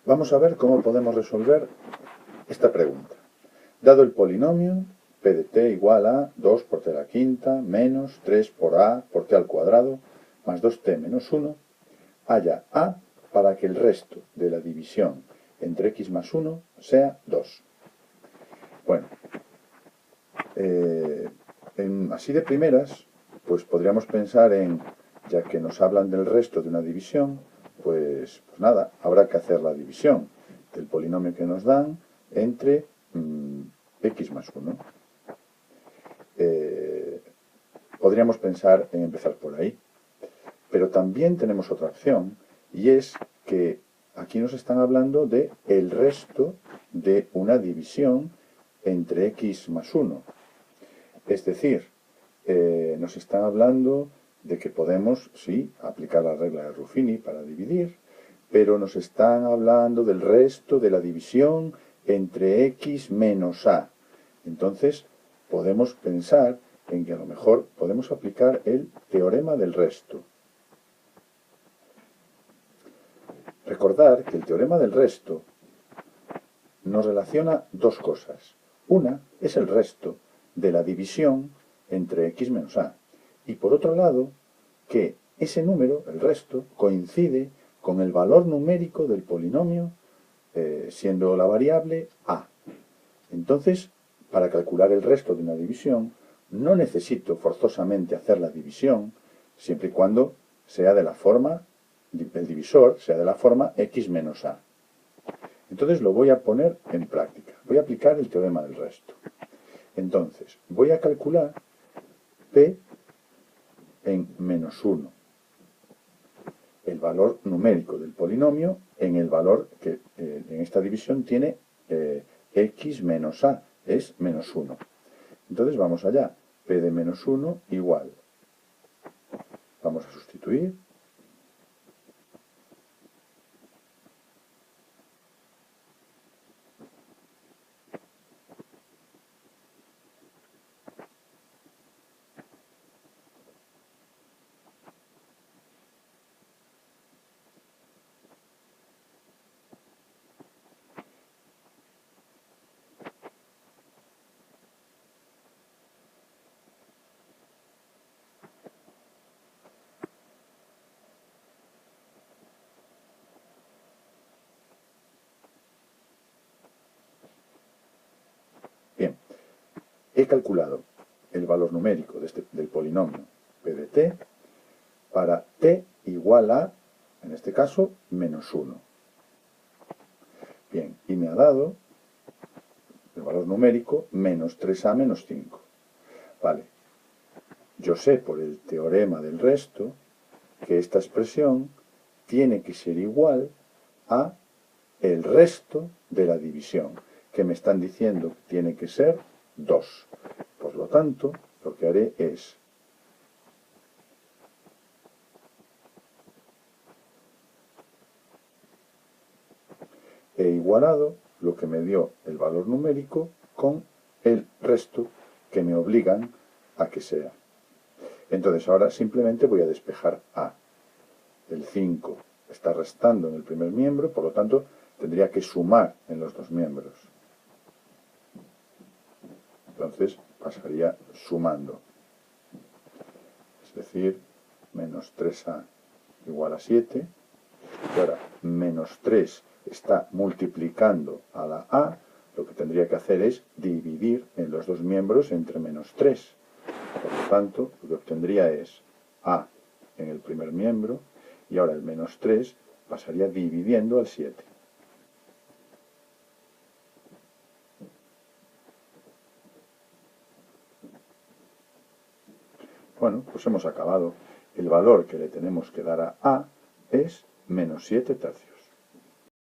Vamos a ver cómo podemos resolver esta pregunta. Dado el polinomio, p de t igual a 2 por t a la quinta menos 3 por a por t al cuadrado más 2t menos 1, halla a para que el resto de la división entre x más 1 sea 2. Bueno, así de primeras, pues podríamos pensar en, ya que nos hablan del resto de una división, pues nada, habrá que hacer la división del polinomio que nos dan entre x más 1. Podríamos pensar en empezar por ahí. Pero también tenemos otra opción, y es que aquí nos están hablando de el resto de una división entre x más 1. Es decir, nos están hablando de que podemos, sí, aplicar la regla de Ruffini para dividir, pero nos están hablando del resto de la división entre x menos a. Entonces, podemos pensar en que a lo mejor podemos aplicar el teorema del resto. Recordar que el teorema del resto nos relaciona dos cosas. Una es el resto de la división entre x menos a. Y por otro lado, que ese número, el resto, coincide con el valor numérico del polinomio, siendo la variable a. Entonces, para calcular el resto de una división, no necesito forzosamente hacer la división, siempre y cuando sea de la forma, el divisor sea de la forma x menos a. Entonces lo voy a poner en práctica. Voy a aplicar el teorema del resto. Entonces, voy a calcular p en menos 1, el valor numérico del polinomio en el valor que en esta división tiene x menos a, es menos 1. Entonces vamos allá, p de menos 1 igual, vamos a sustituir, bien, he calculado el valor numérico del polinomio p de t para t igual a, en este caso, menos 1. Bien, y me ha dado el valor numérico menos 3a menos 5. Vale, yo sé por el teorema del resto que esta expresión tiene que ser igual a el resto de la división, que me están diciendo que tiene que ser 2. Por lo tanto, lo que haré es he igualado lo que me dio el valor numérico con el resto que me obligan a que sea. Entonces ahora simplemente voy a despejar a. El 5 está restando en el primer miembro, por lo tanto tendría que sumar en los dos miembros. Entonces pasaría sumando. Es decir, menos 3a igual a 7. Y ahora menos 3 está multiplicando a la a, lo que tendría que hacer es dividir en los dos miembros entre menos 3. Por lo tanto, lo que obtendría es a en el primer miembro, y ahora el menos 3 pasaría dividiendo al 7. Bueno, pues hemos acabado. El valor que le tenemos que dar a es menos 7 tercios.